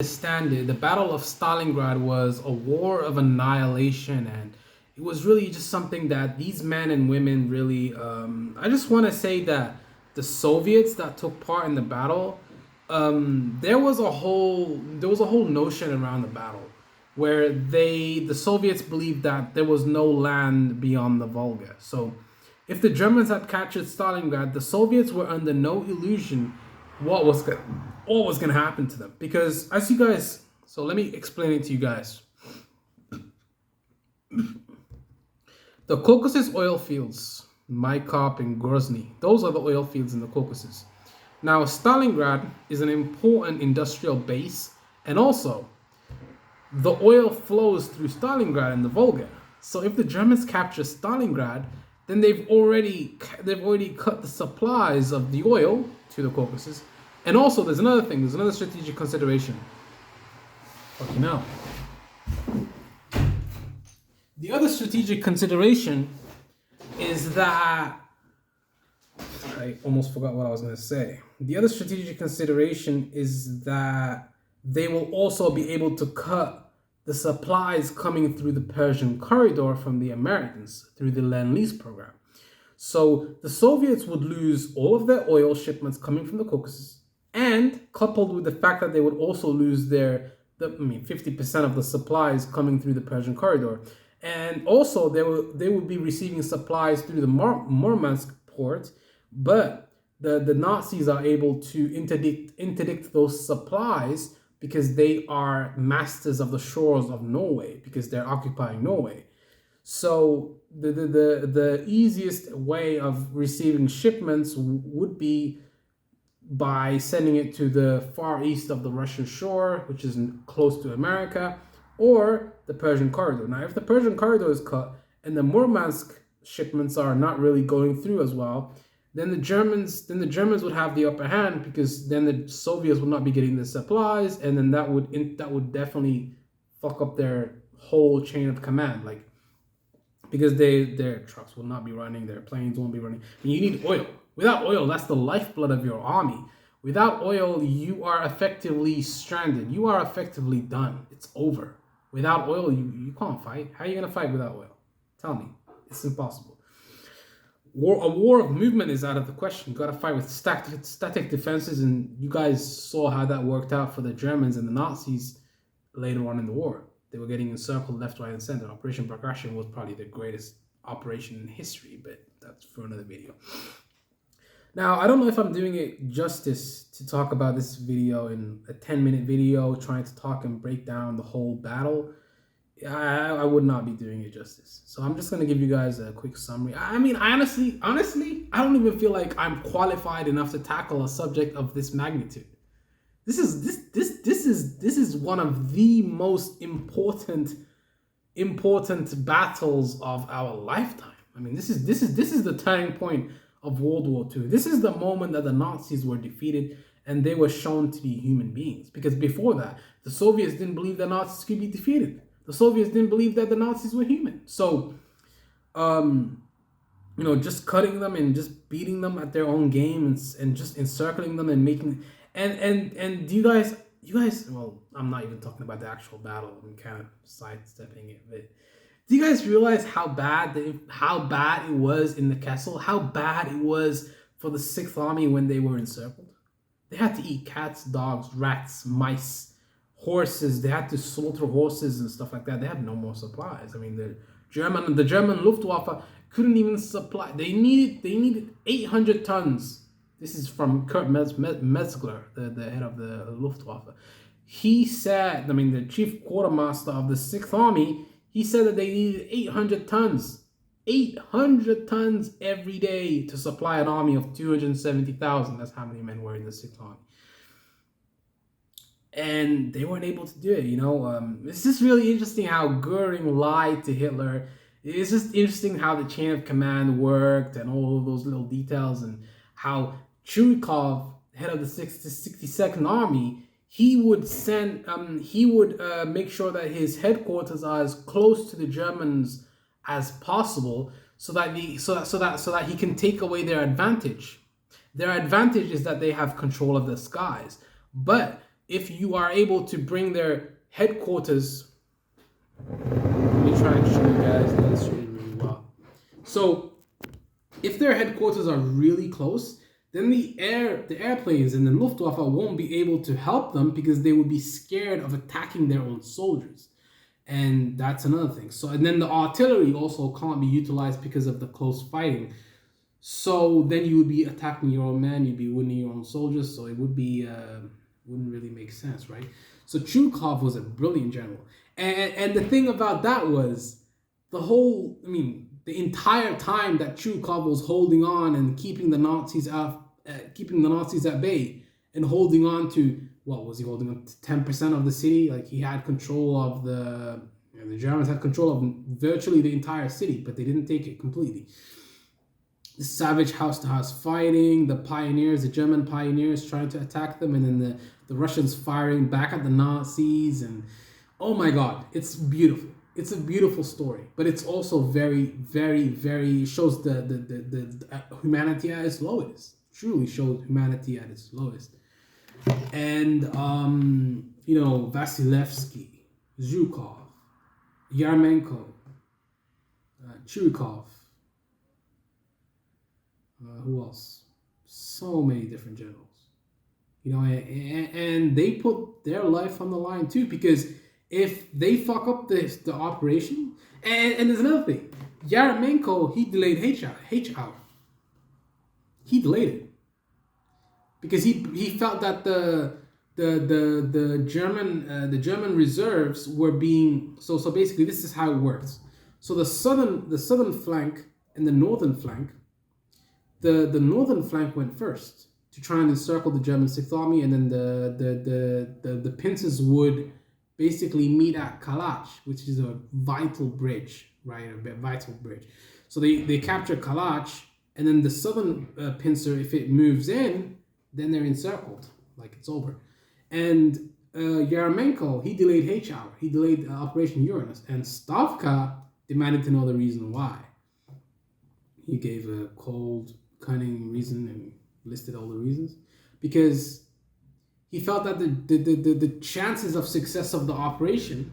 Understand it, the Battle of Stalingrad was a war of annihilation, and it was really just something that these men and women really. I just want to say that the Soviets that took part in the battle, there was a whole notion around the battle where the Soviets believed that there was no land beyond the Volga. So, if the Germans had captured Stalingrad, the Soviets were under no illusion what was gonna happen to them, because as you guys, so let me explain it to you guys. The Caucasus oil fields, Maikop and Grozny, those are the oil fields in the Caucasus. Now Stalingrad is an important industrial base, and also the oil flows through Stalingrad and the Volga. So if the Germans capture Stalingrad, then they've already cut the supplies of the oil to the Caucasus. And also, there's another strategic consideration. Fucking hell. The other strategic consideration is that I almost forgot what I was going to say. The other strategic consideration is that they will also be able to cut the supplies coming through the Persian corridor from the Americans through the Lend-Lease program. So the Soviets would lose all of their oil shipments coming from the Caucasus, and coupled with the fact that they would also lose 50% of the supplies coming through the Persian corridor. And also they would be receiving supplies through the Murmansk port, but the Nazis are able to interdict those supplies because they are masters of the shores of Norway, because they're occupying Norway. So the easiest way of receiving shipments would be by sending it to the far east of the Russian shore, which is close to America, or the Persian corridor. Now, if the Persian corridor is cut and the Murmansk shipments are not really going through as well, then the Germans would have the upper hand, because then the Soviets would not be getting the supplies, and then that would definitely fuck up their whole chain of command, like, because their trucks will not be running, their planes won't be running. And you need oil. Without oil, that's the lifeblood of your army. Without oil, you are effectively stranded. You are effectively done. It's over. Without oil, you can't fight. How are you going to fight without oil? Tell me. It's impossible. A war of movement is out of the question. You got to fight with static defenses, and you guys saw how that worked out for the Germans and the Nazis later on in the war. They were getting encircled left, right, and center. Operation Bagration was probably the greatest operation in history, but that's for another video. Now, I don't know if I'm doing it justice to talk about this video in a 10-minute video, trying to talk and break down the whole battle. I would not be doing it justice. So I'm just going to give you guys a quick summary. I mean, honestly, I don't even feel like I'm qualified enough to tackle a subject of this magnitude. This is one of the most important battles of our lifetime. I mean, this is the turning point of World War II. This is the moment that the Nazis were defeated and they were shown to be human beings. Because before that, the Soviets didn't believe the Nazis could be defeated. The Soviets didn't believe that the Nazis were human. So, just cutting them and just beating them at their own game, and just encircling them and making and you guys, well, I'm not even talking about the actual battle. I'm kind of sidestepping it, but do you guys realize how bad it was in the castle? How bad it was for the 6th Army when they were encircled? They had to eat cats, dogs, rats, mice, horses. They had to slaughter horses and stuff like that. They had no more supplies. I mean, the German Luftwaffe couldn't even supply. They needed 800 tons. This is from Kurt Metzger, the head of the Luftwaffe. He said, the chief quartermaster of the 6th Army, he said that they needed 800 tons. 800 tons every day to supply an army of 270,000. That's how many men were in the 6th Army. And they weren't able to do it, It's just really interesting how Goering lied to Hitler. It's just interesting how the chain of command worked and all of those little details, and how Churikov, head of the 62nd Army, he would make sure that his headquarters are as close to the Germans as possible, so that he can take away their advantage. Their advantage is that they have control of the skies, but if you are able to bring their headquarters, let me try and show you guys this really well. So if their headquarters are really close, then the airplanes and the Luftwaffe won't be able to help them because they would be scared of attacking their own soldiers. And that's another thing. So, and then the artillery also can't be utilized because of the close fighting. So then you would be attacking your own men, you'd be winning your own soldiers. So it would be wouldn't really make sense, right? So Chukov was a brilliant general, and the thing about that was the entire time that Chukov was holding on and keeping the Nazis at bay, and holding on to, what was he holding on to, 10% of the city? Like, he had control of the Germans had control of virtually the entire city, but they didn't take it completely. The savage house-to-house fighting, the German pioneers trying to attack them, and then the Russians firing back at the Nazis, and oh my God, it's beautiful. It's a beautiful story, but it's also very, very, very shows the humanity at its lowest. Truly shows humanity at its lowest. And Vasilevsky, Zhukov, Yarmenko, Churikov. Who else? So many different generals. And they put their life on the line too, because if they fuck up the operation, and there's another thing, Yarmenko, he delayed H hour. He delayed it because he felt that the German reserves were being so basically this is how it works. So the southern flank and the northern flank, the northern flank went first to try and encircle the German Sixth Army, and then the pincers would basically meet at Kalach, which is a vital bridge, right? A vital bridge. So they capture Kalach, and then the southern pincer, if it moves in, then they're encircled, like it's over. And Yarmenko, he delayed H hour. He delayed Operation Uranus. And Stavka demanded to know the reason why. He gave a cold, cunning reason and listed all the reasons. Because he felt that the chances of success of the operation,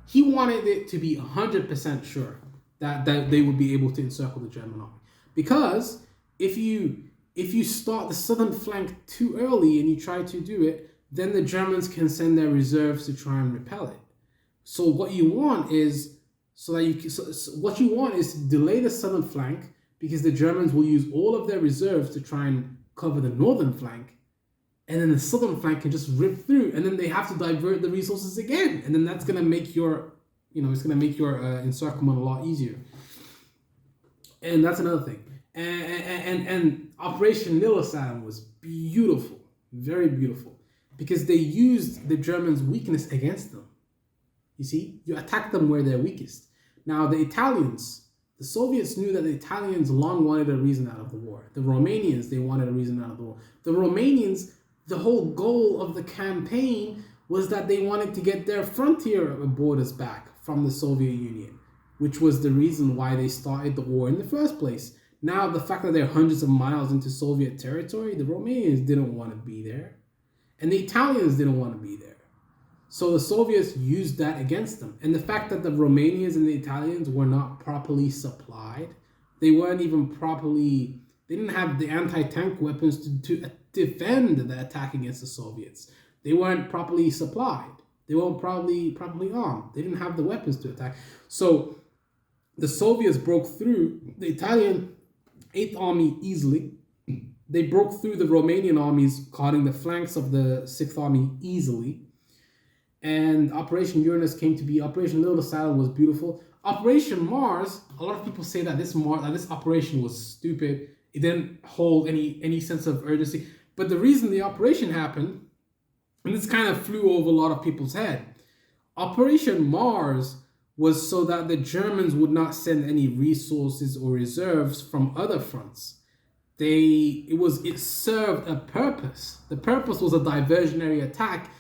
he wanted it to be 100% sure that they would be able to encircle the German army. Because if you start the southern flank too early and you try to do it, then the Germans can send their reserves to try and repel it. So what you want is to delay the southern flank, because the Germans will use all of their reserves to try and cover the northern flank, and then the southern flank can just rip through, and then they have to divert the resources again, and then that's gonna make your encirclement a lot easier. And that's another thing. And Operation Lillestrøm was beautiful, very beautiful, because they used the Germans' weakness against them. You see, you attack them where they're weakest. Now the Soviets knew that the Italians long wanted a reason out of the war. The Romanians, they wanted a reason out of the war. The Romanians, the whole goal of the campaign was that they wanted to get their frontier borders back from the Soviet Union, which was the reason why they started the war in the first place. Now, the fact that they're hundreds of miles into Soviet territory, the Romanians didn't want to be there, and the Italians didn't want to be there. So the Soviets used that against them. And the fact that the Romanians and the Italians were not properly supplied, they didn't have the anti-tank weapons to defend the attack against the Soviets. They weren't properly supplied. They weren't properly armed. They didn't have the weapons to attack. So the Soviets broke through the Italian 8th Army easily. They broke through the Romanian armies, cutting the flanks of the 6th Army easily. And Operation Uranus came to be. Operation Little Saddle was beautiful. Operation Mars, a lot of people say that this operation was stupid. It didn't hold any sense of urgency. But the reason the operation happened, and this kind of flew over a lot of people's head, Operation Mars was so that the Germans would not send any resources or reserves from other fronts. It served a purpose. The purpose was a diversionary attack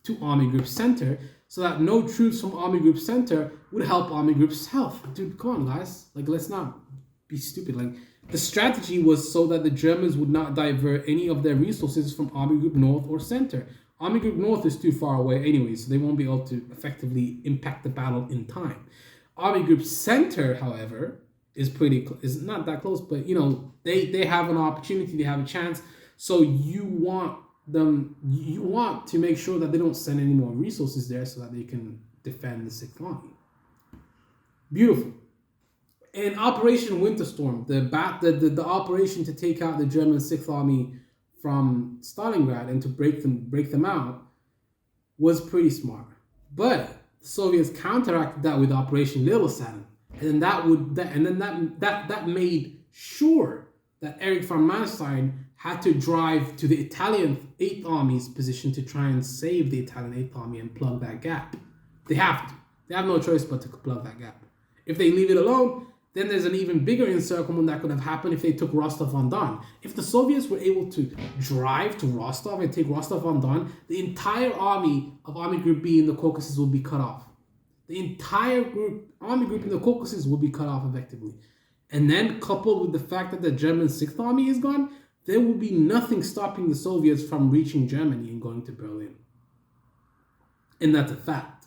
to Army Group Center, so that no troops from Army Group Center would help Army Group South. Dude, come on, guys. Like, let's not be stupid. Like, the strategy was so that the Germans would not divert any of their resources from Army Group North or Center. Army Group North is too far away anyway, so they won't be able to effectively impact the battle in time. Army Group Center, however, is not that close, but they have an opportunity, they have a chance. So you want to make sure that they don't send any more resources there so that they can defend the Sixth Army. Beautiful. In Operation Winterstorm, the operation to take out the German Sixth Army from Stalingrad and to break them out was pretty smart. But the Soviets counteracted that with Operation Little Saturn, and that made sure that Erich von Manstein had to drive to the Italian Eighth Army's position to try and save the Italian Eighth Army and plug that gap. They have to. They have no choice but to plug that gap. If they leave it alone, then there's an even bigger encirclement that could have happened if they took Rostov-on-Don. If the Soviets were able to drive to Rostov and take Rostov-on-Don, the entire army of Army Group B in the Caucasus would be cut off. The entire army group in the Caucasus will be cut off effectively. And then coupled with the fact that the German Sixth Army is gone, there will be nothing stopping the Soviets from reaching Germany and going to Berlin. And that's a fact.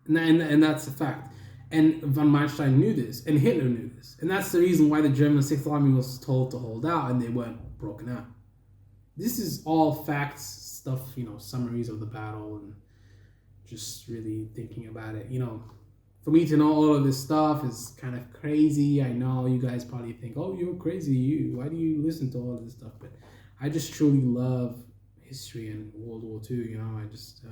And that's a fact. And von Manstein knew this, and Hitler knew this. And that's the reason why the German Sixth Army was told to hold out and they weren't broken out. This is all facts, stuff, summaries of the battle, and just really thinking about it. For me to know all of this stuff is kind of crazy. I know you guys probably think, oh, you're crazy. Why do you listen to all of this stuff? But I just truly love history and World War II. I just...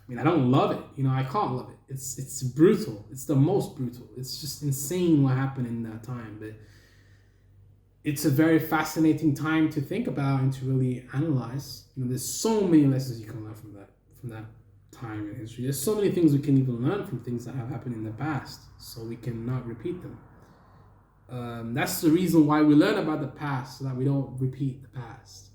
I don't love it. I can't love it. It's brutal. It's the most brutal. It's just insane what happened in that time. But it's a very fascinating time to think about and to really analyze. There's so many lessons you can learn from that time in history. There's so many things we can even learn from things that have happened in the past, so we can not repeat them. That's the reason why we learn about the past, so that we don't repeat the past.